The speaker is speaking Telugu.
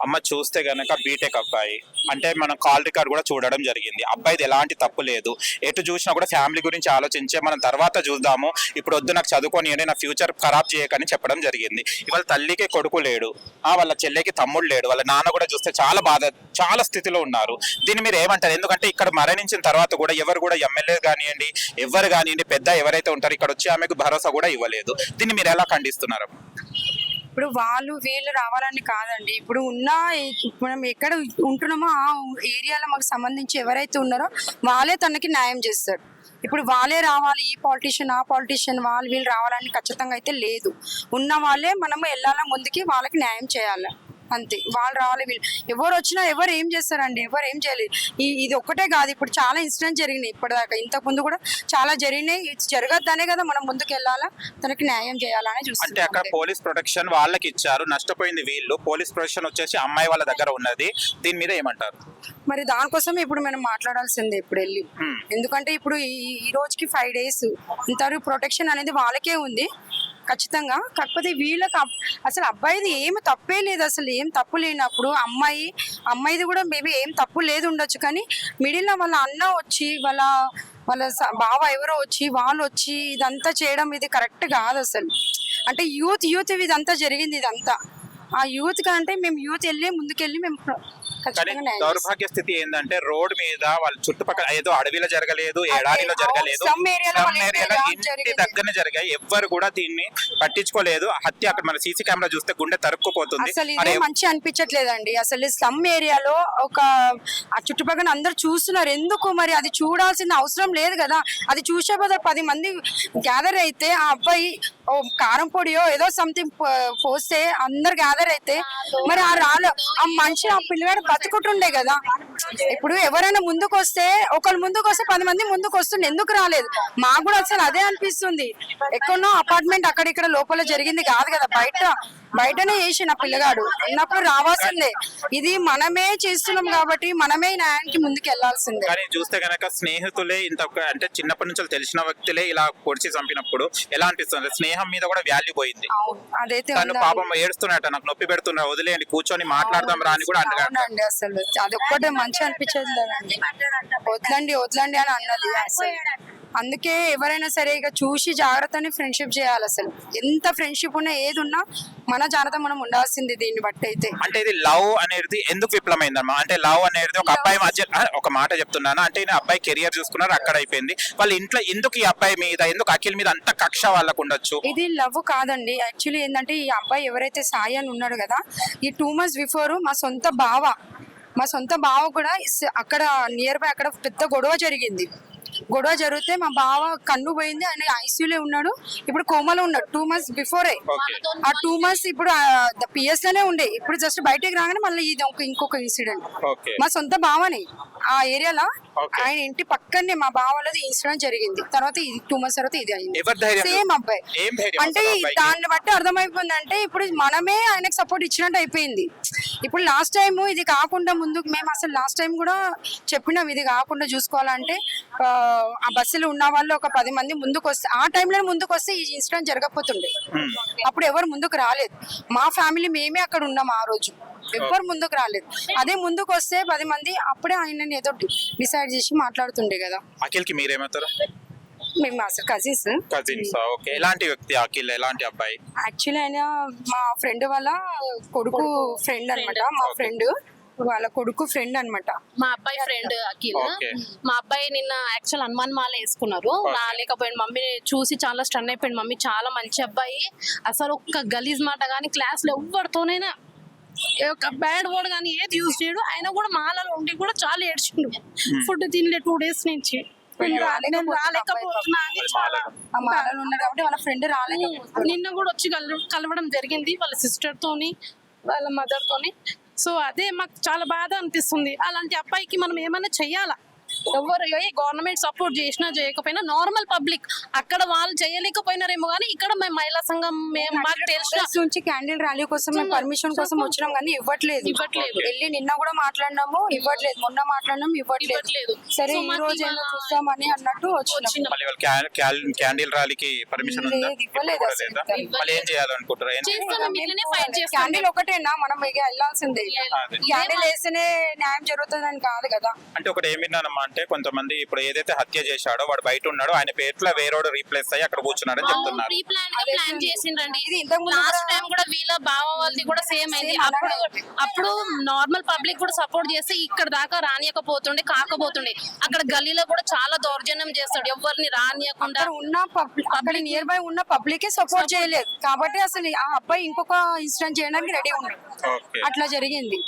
అమ్మ చూస్తే గనక బీటెక్ అబ్బాయి, అంటే మనం కాల్ రికార్డ్ కూడా చూడడం జరిగింది. అబ్బాయిది ఎలాంటి తప్పు లేదు. ఎటు చూసినా కూడా ఫ్యామిలీ గురించి ఆలోచించే మనం తర్వాత చూద్దాము, ఇప్పుడు వద్దు నాకు చదువుకొని అంటే నా ఫ్యూచర్ ఖరాబ్ చేయకని చెప్పడం జరిగింది. ఇవాళ తల్లికి కొడుకు లేడు, వాళ్ళ చెల్లెకి తమ్ముడు లేడు, వాళ్ళ నాన్న కూడా చూస్తే చాలా స్థితిలో ఉన్నారు. దీన్ని మీరు ఏమంటారు? ఎందుకంటే ఇక్కడ మరణించిన తర్వాత కూడా ఎవరు కూడా ఎమ్మెల్యే కానివ్వండి, ఎవరు కానివ్వండి, పెద్ద ఎవరైతే ఉంటారో ఇక్కడ వచ్చి ఆమెకు భరోసా కూడా ఇవ్వలేదు. దీన్ని మీరు ఎలా ఖండిస్తున్నారు? ఇప్పుడు వాళ్ళు వీళ్ళు రావాలని కాదండి. ఇప్పుడు మనం ఎక్కడ ఉంటున్నామో ఆ ఏరియాలో మాకు సంబంధించి ఎవరైతే ఉన్నారో వాళ్ళే తనకి న్యాయం చేస్తారు. ఇప్పుడు వాళ్ళే రావాలి, ఈ పాలిటీషియన్ ఆ పాలిటీషియన్ వాళ్ళు వీళ్ళు రావాలని ఖచ్చితంగా అయితే లేదు. ఉన్న వాళ్ళే మనము వెళ్ళాలా ముందుకి, వాళ్ళకి న్యాయం చేయాలి అంతే. వాళ్ళు రావాలి, వీళ్ళు ఎవరు వచ్చినా ఎవరు ఏం చేస్తారండి, ఎవరు ఏం చేయలేదు. ఇది ఒక్కటే కాదు, ఇప్పుడు చాలా ఇన్సిడెంట్ జరిగినాయి ఇప్పటిదాకా. ఇంతకు ముందు కూడా చాలా జరిగినాయి. జరగద్దనే కదా మనం ముందుకు వెళ్ళాలా, తనకి న్యాయం చేయాలని చూస్తాం. అంటే అక్కడ పోలీస్ ప్రొటెక్షన్ వాళ్ళకి ఇచ్చారు, నష్టపోయింది వీళ్ళు. పోలీస్ ప్రొటెక్షన్ వచ్చేసి అమ్మాయి వాళ్ళ దగ్గర ఉన్నది. దీని మీద ఏమంటారు? మరి దానికోసం ఇప్పుడు మనం మాట్లాడాల్సిందే ఇప్పుడు వెళ్ళి. ఎందుకంటే ఇప్పుడు ఈ రోజుకి 5 days ఇంతవరకు ప్రొటెక్షన్ అనేది వాళ్ళకే ఉంది ఖచ్చితంగా. కాకపోతే వీళ్ళకి అసలు అబ్బాయిది ఏమి తప్పే లేదు, అసలు ఏం తప్పు లేనప్పుడు అమ్మాయిది కూడా మేబీ ఏం తప్పు లేదు ఉండొచ్చు. కానీ మిడిల్లో వాళ్ళ అన్న వచ్చి వాళ్ళ బావ ఎవరో వచ్చి వాళ్ళు వచ్చి ఇదంతా చేయడం ఇది కరెక్ట్ కాదు అసలు. అంటే యూత్ ఇదంతా జరిగింది. ఇదంతా ఆ యూత్ కంటే మేము యూత్ వెళ్ళి ముందుకెళ్ళి మేము దౌర్భాగ్య స్థితి ఏంటంటే రోడ్ మీద వాళ్ళ చుట్టుపక్కల ఏదో అడవిలో జరగలేదు, ఎడారిలో జరగలేదు, ఇంటి దగ్గరనే జరిగాయి. ఎవ్వరు కూడా దీన్ని పట్టించుకోలేదు. హత్య అక్కడ మన సీసీ కెమెరా చూస్తే గుండె తరుక్కుపోతుంది. అసలు ఇది మంచి అనిపించట్లేదండి. అసలు స్లమ్ ఏరియాలో ఆ చుట్టుపక్కల అందరు చూస్తున్నారు. ఎందుకు మరి అది చూడాల్సిన అవసరం లేదు కదా. అది చూసే బదులు 10 మంది గ్యాదర్ అయితే ఆ అబ్బాయి కారం పొడియో ఏదో సంథింగ్ పోస్తే అందరు గ్యాదర్ అయితే మరి ఆ మనిషి ఆ పిల్లవాడు బతుకుంటుండే కదా. ఇప్పుడు ఎవరైనా ముందుకు వస్తే 10 మంది ముందుకు వస్తుండే, ఎందుకు రాలేదు? మాకు కూడా అసలు అదే అనిపిస్తుంది. ఎక్కడో అపార్ట్మెంట్ అక్కడిక్కడ లోపల జరిగింది కాదు కదా, బయటనే చేసి నా పిల్లగాడు ఉన్నప్పుడు రావాల్సిందే. ఇది మనమే చేస్తున్నాం కాబట్టి మనమే న్యాయానికి ముందుకు వెళ్లాల్సిందే. కానీ చూస్తే కనుక స్నేహితులే ఇంత అంటే చిన్నప్పటి నుంచి తెలిసిన వ్యక్తులే ఇలా పొడిచి చంపినప్పుడు ఎలా అనిపిస్తుంది? స్నేహం మీద కూడా వాల్యూ పోయింది. అదైతే పాపం ఏడుస్తున్నట్ట, నాకు నొప్పి పెడుతున్నా, వదిలేయండి, కూర్చొని మాట్లాడదాం రాని కూడా అండి. అసలు అదొక్కటే మంచి అనిపించేది లేదండి. వదలండి అని అన్నది అసలు. అందుకే ఎవరైనా సరే ఇక చూసి జాగ్రత్తని ఫ్రెండ్షిప్ చేయాలి. అసలు ఎంత ఫ్రెండ్షిప్ ఉన్నా ఏది ఉన్నా మన జాగ్రత్త మనం ఉండాల్సింది. దీన్ని బట్టి అయితే అంటే ఇది లవ్ అనేది ఎందుకు విఫలమైందమ్మా? అంటే లవ్ అనేది ఒక అబ్బాయి మధ్య, ఒక మాట చెప్తున్నాను, అంటే అబ్బాయి కెరియర్ చూసుకున్నారు, అక్కడ అయిపోయింది. వాళ్ళ ఇంట్లో ఎందుకు ఈ అబ్బాయి మీద, ఎందుకు అఖిల్ మీద అంత కక్ష వాళ్ళకు ఉండొచ్చు? ఇది లవ్ కాదండి. యాక్చువల్లీ ఏంటంటే ఈ అబ్బాయి ఎవరైతే సాయి అని ఉన్నాడు కదా, ఈ 2 months బిఫోర్ మా సొంత బావ కూడా అక్కడ నియర్ బై అక్కడ పెద్ద గొడవ జరిగితే మా బావ కన్ను పోయింది, ఆయన ఐసీయూలో ఉన్నాడు, ఇప్పుడు కోమాలో ఉన్నాడు 2 months బిఫోరే. ఆ 2 months ఇప్పుడు పిఎస్ లోనే ఉండే. ఇప్పుడు జస్ట్ బయటకు రాగానే మళ్ళీ ఇది ఇంకొక ఇన్సిడెంట్. మా సొంత బావని ఆ ఏరియాలో ఆయన ఇంటి పక్కనే మా బావలది ఇన్సిడెంట్ జరిగింది. తర్వాత 2 months తర్వాత ఇది అయింది. సేమ్ అబ్బాయి. అంటే దాన్ని బట్టి అర్థమైపోయింది అంటే ఇప్పుడు మనమే ఆయనకు సపోర్ట్ ఇచ్చినట్టు అయిపోయింది. ఇప్పుడు లాస్ట్ టైం ఇది కాకుండా ముందుకు మేము అసలు లాస్ట్ టైం కూడా చెప్పినాం, ఇది కాకుండా చూసుకోవాలంటే ఆ బస్సులో ఉన్న వాళ్ళు ఒక 10 మంది ముందుకు వస్తే, ఆ టైంలో ముందుకు వస్తే ఈ ఇన్సిడెంట్ జరగకపోతుండే. అప్పుడు ఎవరు ముందుకు రాలేదు. మా ఫ్యామిలీ మేమే అక్కడ ఉన్నాం ఆ రోజు, ఎవ్వరు ముందుకు రాలేదు. అదే ముందుకు వస్తే 10 మంది అప్పుడే ఆయనని ఏదో డిసైడ్ చేసి మాట్లాడుతుండే కదా. అఖిల్ కి మీరేమంటారు? మేము అసలు కజిన్స్. ఎలాంటి వ్యక్తి అఖిల్? ఎలాంటి అబ్బాయి? యాక్చువల్లీ ఆయన మా ఫ్రెండ్ వాళ్ళ కొడుకు ఫ్రెండ్ అనమాట. మా ఫ్రెండ్ వాళ్ళ కొడుకు ఫ్రెండ్ అనమాట. మా అబ్బాయి ఫ్రెండ్ అఖిల్. మా అబ్బాయి నిన్న యాక్చువల్ హనుమాన్ మాల వేసుకున్నారు, లేకపోయింది. మమ్మీ చూసి చాలా స్టన్ అయిపోయింది. మమ్మీ చాలా మంచి అబ్బాయి, అసలు ఒక్క గలీజ్ మాట కానీ క్లాస్ లో ఎవరితోనైనా ఒక బ్యాడ్ వర్డ్ కానీ ఏది యూజ్ చేయడు. ఆయన కూడా మాలలో ఉండి కూడా చాలా ఏడ్చిండు. ఫుడ్ తినలే 2 days నుంచి. నిన్న కూడా వచ్చి కలవడం జరిగింది వాళ్ళ సిస్టర్ తోని, వాళ్ళ మదర్ తోని. సో అదే మాకు చాలా బాధ అనిపిస్తుంది. అలాంటి అబ్బాయికి మనం ఏమైనా చెయ్యాలా? ఎవరు గవర్నమెంట్ సపోర్ట్ చేసినా చేయకపోయినా నార్మల్ పబ్లిక్ అక్కడ వాళ్ళు చేయలేకపోయినారేమో కానీ ఇక్కడ మేము మహిళా సంఘం మేము మాకు తెలిసిన Students నుంచి క్యాండిల్ ర్యాలీ కోసం మేము పర్మిషన్ కోసం వచ్చినాం కానీ ఇవ్వట్లేదు. వెళ్ళి నిన్న కూడా మాట్లాడినాము, ఇవ్వట్లేదు. మొన్న మాట్లాడినాము, ఇవ్వట్లేదు. సరే ఈ రోజు ఏదో చూస్తామని అన్నట్టు వచ్చినాం. మళ్ళీ వాళ్ళు క్యాండిల్ ర్యాలీకి పర్మిషన్ ఉందా? లేదు, ఇవ్వలేదు ఇప్పుడు అసలు. లేదా? మళ్ళీ ఏం చేయాలనుకుంటారు? చేస్తాం, ఇట్లనే ఫైట్ చేస్తాం. క్యాండిల్ ఒకటేనా మనం ఇక వెళ్ళాల్సిందే. అదే. క్యాండిల్ వేస్తేనే న్యాయం జరుగుతుందని కాదు కదా. అంటే ఒకటి ఏం విన్నానమ్మా అంటే కొంతమంది ఇప్పుడు ఏదైతే హత్య చేశాడో వాడు బయట ఉన్నాడో ఆయన పేరులో వేరేవాడు రీప్లేస్ అయ్యి అక్కడ కూర్చున్నాడని చెప్తున్నారు. ప్రీ ప్లాన్ గా ప్లాన్ చేసిండ్రండి. ఇది ఇంతకు ముందు లాస్ట్ టైం కూడా వీళ్ళ బావ వాళ్ళది కూడా సేమ్ అయింది. అప్పుడు నార్మల్ పబ్లిక్ కూడా సపోర్ట్ చేస్తే ఇక్కడ దాకా రానియకపోతుండే కాకపోతుండే. అక్కడ గల్లీలో కూడా చాలా దౌర్జన్యం చేస్తాడు, ఎవరిని రానియకుండా. అక్కడ ఉన్న అక్కడ నియర్ బై ఉన్న పబ్లికే సపోర్ట్ చేయలేదు కాబట్టి అసలు ఆ అబ్బాయి ఇంకొక ఇన్సిడెంట్ చేయడానికి రెడీ ఉన్నాడు. ఓకే. అట్లా జరిగింది.